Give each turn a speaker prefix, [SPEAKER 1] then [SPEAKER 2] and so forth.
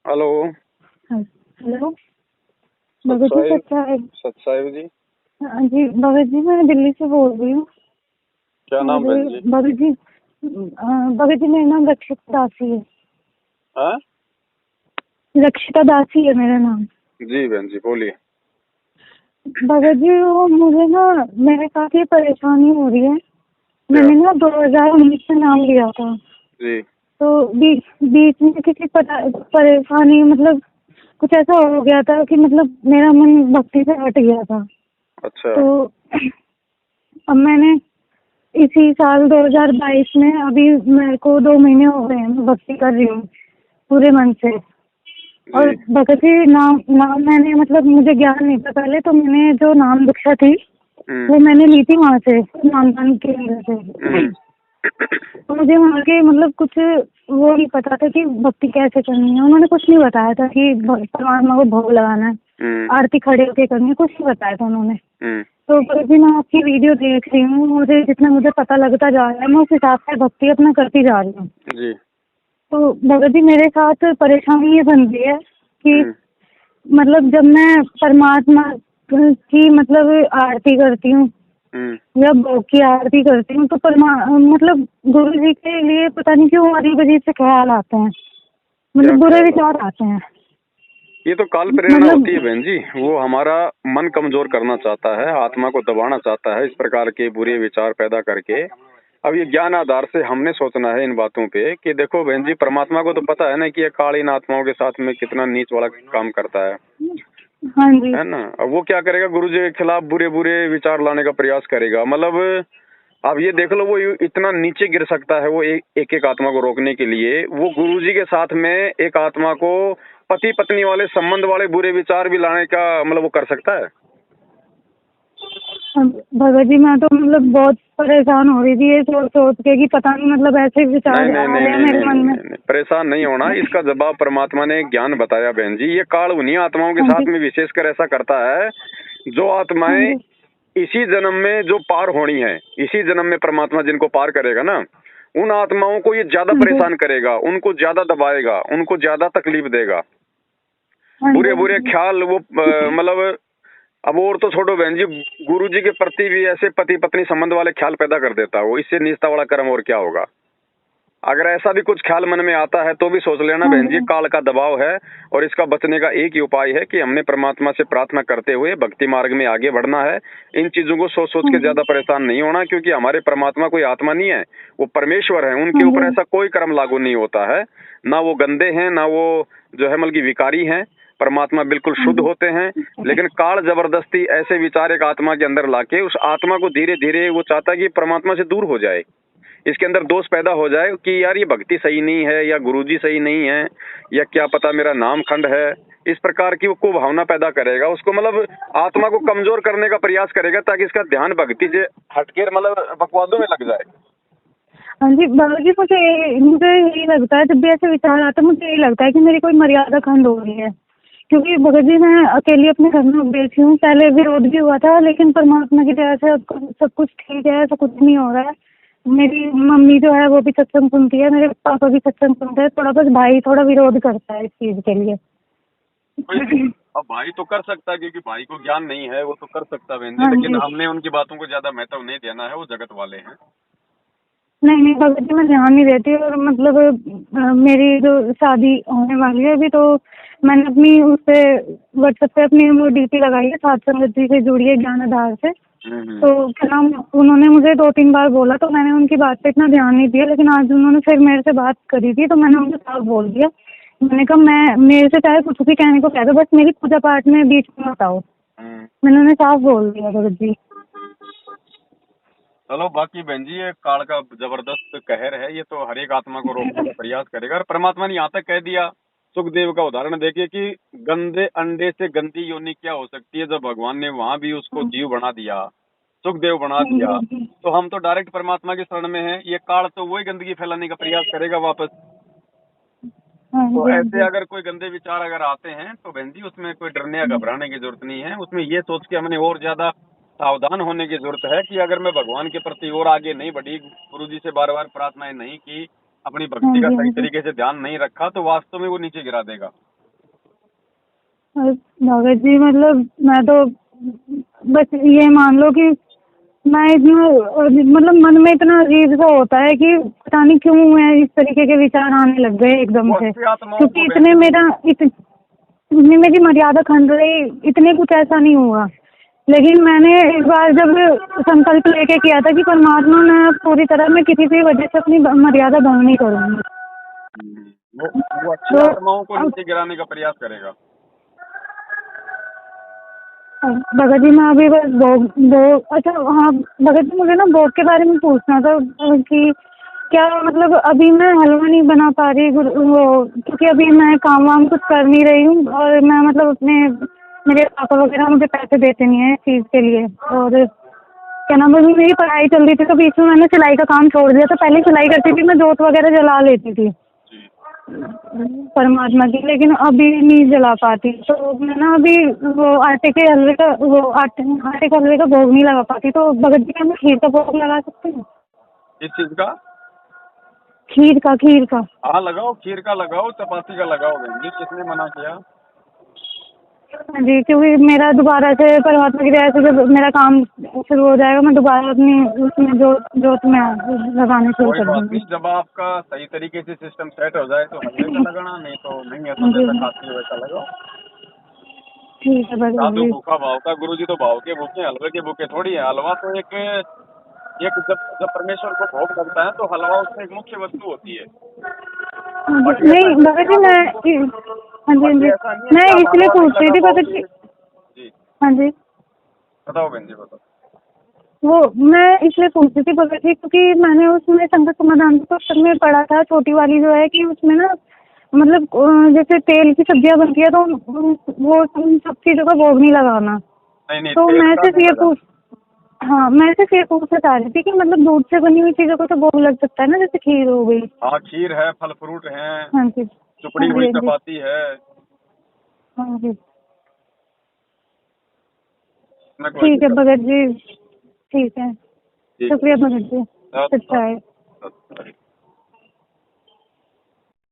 [SPEAKER 1] Hello.
[SPEAKER 2] Hello Bhagat ji,
[SPEAKER 1] सतसाहिब जी।
[SPEAKER 2] हाँ जी भगत जी, मैं दिल्ली से बोल रही हूँ।
[SPEAKER 1] क्या नाम बहन जी?
[SPEAKER 2] भगत जी मेरा नाम रक्षिता दासी है।
[SPEAKER 1] हाँ?
[SPEAKER 2] रक्षिता दासी है मेरा नाम।
[SPEAKER 1] जी बहन जी, बोलिए।
[SPEAKER 2] भगत जी, वो मुझे ना मेरे साथ ये परेशानी हो रही है। मैंने ना 2019 में नाम लिया था।
[SPEAKER 1] जी।
[SPEAKER 2] तो बीच में किसी परेशानी, मतलब कुछ ऐसा हो गया था कि मतलब मेरा मन भक्ति से हट गया था।
[SPEAKER 1] अच्छा।
[SPEAKER 2] तो अब मैंने इसी साल 2022 में, अभी मेरे को 2 महीने हो गए हैं, मैं भक्ति कर रही हूँ पूरे मन से। और
[SPEAKER 1] जी।
[SPEAKER 2] भगत जी, नाम नाम मैंने, मतलब मुझे ज्ञान नहीं था पहले, तो मैंने जो नाम दीक्षा थी वो मैंने ली थी वहाँ से, नामदान केंद्र से। तो मुझे वहाँ के मतलब कुछ वो नहीं पता था कि भक्ति कैसे करनी है। उन्होंने कुछ नहीं बताया था कि परमात्मा को भोग लगाना है, आरती खड़े होके करनी है, कुछ नहीं बताया था उन्होंने। तो भगत जी, मैं आपकी वीडियो देख रही हूँ, मुझे जितना मुझे पता लगता जा रहा है, मैं उस हिसाब से भक्ति अपना करती जा रही हूँ।
[SPEAKER 1] जी।
[SPEAKER 2] तो भगत जी, मेरे साथ परेशानी ये बन रही है कि मतलब जब मैं परमात्मा की मतलब आरती करती हूँ या भोग की आरती करती हूँ, तो मतलब गुरु जी के लिए पता नहीं क्यों अजीब अजीब से ख्याल आते हैं, मतलब बुरे विचार आते हैं।
[SPEAKER 1] ये तो काल प्रेरणा होती है बहन जी। वो हमारा मन कमजोर करना चाहता है, आत्मा को दबाना चाहता है, इस प्रकार के बुरे विचार पैदा करके। अब ये ज्ञान आधार से हमने सोचना है इन बातों पे कि देखो बहन जी, परमात्मा को तो पता है ना कि ये काल इन आत्माओं के साथ में कितना नीच वाला काम करता है।
[SPEAKER 2] हाँ जी।
[SPEAKER 1] है ना? अब वो क्या करेगा, गुरु जी के खिलाफ बुरे बुरे विचार लाने का प्रयास करेगा। मतलब अब ये देख लो, वो इतना नीचे गिर सकता है। वो एक एक आत्मा को रोकने के लिए वो गुरु जी के साथ में एक आत्मा को पति पत्नी वाले संबंध वाले बुरे विचार भी लाने का मतलब वो कर सकता है।
[SPEAKER 2] भगत जी, मैं तो मतलब बहुत परेशान हो रही थी ये सोच सोच के कि पता नहीं मतलब ऐसे विचार आ रहे हैं मेरे मन में।
[SPEAKER 1] नहीं, परेशान नहीं होना। इसका जवाब परमात्मा ने ज्ञान बताया बहन जी। ये काल उन्हीं आत्माओं के साथ में विशेषकर ऐसा करता है जो आत्माएं इसी जन्म में जो पार होनी है, इसी जन्म में परमात्मा जिनको पार करेगा ना, उन आत्माओं को ये ज्यादा परेशान करेगा, उनको ज्यादा दबाएगा, उनको ज्यादा तकलीफ देगा। बुरे बुरे ख्याल वो मतलब अब और तो छोड़ो बहन जी, गुरु जी के प्रति भी ऐसे पति पत्नी संबंध वाले ख्याल पैदा कर देता है वो। इससे नीचता वाला कर्म और क्या होगा। अगर ऐसा भी कुछ ख्याल मन में आता है तो भी सोच लेना बहन जी, काल का दबाव है। और इसका बचने का एक ही उपाय है कि हमने परमात्मा से प्रार्थना करते हुए भक्ति मार्ग में आगे बढ़ना है। इन चीजों को सोच सोच के ज्यादा परेशान नहीं होना, क्योंकि हमारे परमात्मा कोई आत्मा नहीं है, वो परमेश्वर है। उनके ऊपर ऐसा कोई कर्म लागू नहीं होता है। ना वो गंदे हैं, ना वो जो है बल्कि विकारी हैं। परमात्मा बिल्कुल शुद्ध होते हैं। लेकिन काल जबरदस्ती ऐसे विचार एक आत्मा के अंदर लाके उस आत्मा को धीरे धीरे वो चाहता है कि परमात्मा से दूर हो जाए, इसके अंदर दोष पैदा हो जाए कि यार ये भक्ति सही नहीं है, या गुरुजी सही नहीं है, या क्या पता मेरा नाम खंड है। इस प्रकार की वो भावना पैदा करेगा, उसको मतलब आत्मा को कमजोर करने का प्रयास करेगा ताकि इसका ध्यान भक्ति से हटके मतलब बकवादों में लग जाए।
[SPEAKER 2] हाँ जी बाबा जी, मुझे यही लगता है, जब भी ऐसे विचार आते हैं मुझे यही लगता है कि मेरी कोई मर्यादा खंड हो रही है। क्योंकि भगत जी, मैं अकेली अपने घर में बैठी हूँ। पहले विरोध भी हुआ था, लेकिन परमात्मा की दया से सब कुछ ठीक है, ऐसा कुछ नहीं हो रहा है। मेरी मम्मी जो है वो भी सत्संग सुनती है, मेरे पापा भी सत्संग सुनते हैं। थोड़ा बस भाई थोड़ा विरोध करता है इस चीज के लिए।
[SPEAKER 1] अब भाई तो कर सकता है, क्योंकि भाई को ज्ञान नहीं है, वो तो कर सकता है बहन जी। लेकिन हमने उनकी बातों को ज्यादा महत्व नहीं देना है, वो जगत वाले हैं।
[SPEAKER 2] नहीं भगत जी, मैं ध्यान नहीं देती। और मतलब मेरी जो शादी होने वाली है अभी, तो मैंने अपनी उस पे व्हाट्सएप पे अपनी वो डीपी लगाई है, सात संगत जी से जुड़ी है ज्ञान आधार से। तो क्या नाम, उन्होंने मुझे 2-3 बार बोला, तो मैंने उनकी बात पे इतना ध्यान नहीं दिया। लेकिन आज उन्होंने फिर मेरे से बात करी थी, तो मैंने उनको साफ बोल दिया। मैंने कहा मैं मेरे से चाहे कुछ भी कहने को कह दो, बस मेरी पूजा पाठ में बीच में मत आओ। मैंने उन्हें साफ बोल दिया भगत जी।
[SPEAKER 1] चलो बाकी बहन जी, ये काल का जबरदस्त कहर है, ये तो हर एक आत्मा को रोकने का प्रयास करेगा। और परमात्मा ने यहाँ तक कह दिया, सुखदेव का उदाहरण देखिए कि गंदे अंडे से गंदी योनि क्या हो सकती है, जब भगवान ने वहां भी उसको जीव बना दिया, सुखदेव बना दिया, तो हम तो डायरेक्ट परमात्मा के शरण में हैं। ये काल तो वही गंदगी फैलाने का प्रयास करेगा वापस। तो ऐसे अगर कोई गंदे विचार अगर आते हैं तो बहन जी, उसमें कोई डरने या घबराने की जरूरत नहीं है। उसमें ये सोच के हमने और ज्यादा सावधान होने की जरूरत है कि अगर मैं भगवान के प्रति और आगे नहीं बढ़ी, गुरु जी से बार बार प्रार्थनाएं नहीं की, अपनी भक्ति का सही तरीके से ध्यान नहीं रखा, तो वास्तव में वो नीचे गिरा देगा।
[SPEAKER 2] और भगत जी मतलब मैं तो बस ये मान लो कि मैं इतना मतलब मन में इतना अजीब सा होता है कि पता नहीं क्यों मैं इस तरीके के विचार आने लग गए एकदम
[SPEAKER 1] वो
[SPEAKER 2] से,
[SPEAKER 1] अच्छी आत्माओं
[SPEAKER 2] क्योंकि
[SPEAKER 1] को
[SPEAKER 2] इतने इतनी मेरी मर्यादा खंड रही, इतने कुछ ऐसा नहीं हुआ। लेकिन मैंने एक बार जब संकल्प लेके किया था कि परमात्मा मैं पूरी तरह मैं किसी भी वजह से अपनी मर्यादा भंग नहीं करूँगी।
[SPEAKER 1] वो अच्छी
[SPEAKER 2] तो
[SPEAKER 1] आत्माओं को
[SPEAKER 2] अब
[SPEAKER 1] नीचे गिराने का प्रयास करेगा।
[SPEAKER 2] भगत जी मैं अभी बस भोग अच्छा हाँ भगत जी मुझे ना भोग के बारे में पूछना था कि क्या मतलब अभी मैं हलवा नहीं बना पा रही वो, क्योंकि अभी मैं काम वाम कुछ कर नहीं रही हूँ और मैं मतलब अपने मेरे पापा वगैरह मुझे पैसे देते नहीं है इस चीज़ के लिए। और क्या नाम है, अभी मेरी पढ़ाई चल रही थी तो बीच में मैंने सिलाई का काम छोड़ दिया था। पहले सिलाई करती थी, मैं जोत वगैरह जला लेती थी
[SPEAKER 1] जी।
[SPEAKER 2] परमात्मा की, लेकिन अभी नहीं जला पाती। तो मैं ना अभी वो आटे के हलवे का भोग नहीं लगा पाती। तो भगत जी क्या मैं खीर का भोग लगा सकती हूँ?
[SPEAKER 1] इस चीज का
[SPEAKER 2] खीर का
[SPEAKER 1] हाँ लगाओ, खीर का लगाओ, चपाती का लगाओ बहन जी, किसने मना किया?
[SPEAKER 2] हाँ जी, क्योंकि मेरा दोबारा से परमात्मा की दया से जब मेरा काम शुरू हो जाएगा मैं दोबारा अपनी उसमें जोत में लगाने शुरू
[SPEAKER 1] कोई
[SPEAKER 2] कर
[SPEAKER 1] बात
[SPEAKER 2] दूंगी।
[SPEAKER 1] नहीं, जब आपका सही तरीके से सिस्टम सेट हो जाए तो हलवे का लगाना, नहीं तो नहीं है तो
[SPEAKER 2] हाँ जी,
[SPEAKER 1] जैसा खाती है वैसा लगाओ।
[SPEAKER 2] ठीक है भगत
[SPEAKER 1] साधु
[SPEAKER 2] जी।
[SPEAKER 1] भूखा भाव का, गुरु जी तो भाव के भूखे, हलवे के भूखे थोड़ी है। हलवा तो एक एक जब जब परमेश्वर को भोग लगता है तो हलवा उसमें एक मुख्य वस्तु होती है।
[SPEAKER 2] हाँ जी,
[SPEAKER 1] बाकी ऐसा
[SPEAKER 2] नहीं
[SPEAKER 1] नहीं है
[SPEAKER 2] भगत
[SPEAKER 1] कि
[SPEAKER 2] जी
[SPEAKER 1] आप
[SPEAKER 2] मैं हाँ जी हाँ
[SPEAKER 1] बाकी
[SPEAKER 2] जी
[SPEAKER 1] ऐसा नहीं है
[SPEAKER 2] मैं
[SPEAKER 1] कि आप
[SPEAKER 2] इसलिए
[SPEAKER 1] हलवा नहीं
[SPEAKER 2] पूछ रही
[SPEAKER 1] लगा
[SPEAKER 2] थी भगत
[SPEAKER 1] पाओगे।
[SPEAKER 2] जी।
[SPEAKER 1] जी
[SPEAKER 2] हाँ जी,
[SPEAKER 1] बताओ बहन जी, बताओ।
[SPEAKER 2] वो मैं इसलिए पूछ रही थी भगत जी क्योंकि मैंने उसमें संकट समाधान पुस्तक में पढ़ा था, छोटी वाली जो है, कि उसमें ना मतलब जैसे तेल की सब्जियां बनती है तो वो उन सब चीजों का भोग नहीं लगाना।
[SPEAKER 1] नहीं नहीं,
[SPEAKER 2] तो
[SPEAKER 1] तेल
[SPEAKER 2] मैं
[SPEAKER 1] का
[SPEAKER 2] सिर्फ
[SPEAKER 1] नहीं
[SPEAKER 2] ये
[SPEAKER 1] लगाना।
[SPEAKER 2] हाँ मैं सिर्फ ये पूछना चाह रही थी कि मतलब दूध से बनी हुई चीजों को तो भोग लग सकता है ना, जैसे खीर हो गई।
[SPEAKER 1] हाँ, खीर है, फल फ्रूट है,
[SPEAKER 2] हाँ जी हाँ
[SPEAKER 1] चुपड़ी
[SPEAKER 2] जी
[SPEAKER 1] हुई
[SPEAKER 2] हाँ जी
[SPEAKER 1] चपाती है,
[SPEAKER 2] हाँ जी।
[SPEAKER 1] इसमें कोई
[SPEAKER 2] ठीक है
[SPEAKER 1] दिक्कत
[SPEAKER 2] भगत जी, ठीक है,
[SPEAKER 1] नहीं।
[SPEAKER 2] शुक्रिया भगत जी।
[SPEAKER 1] ठीक
[SPEAKER 2] अच्छा है।
[SPEAKER 1] है।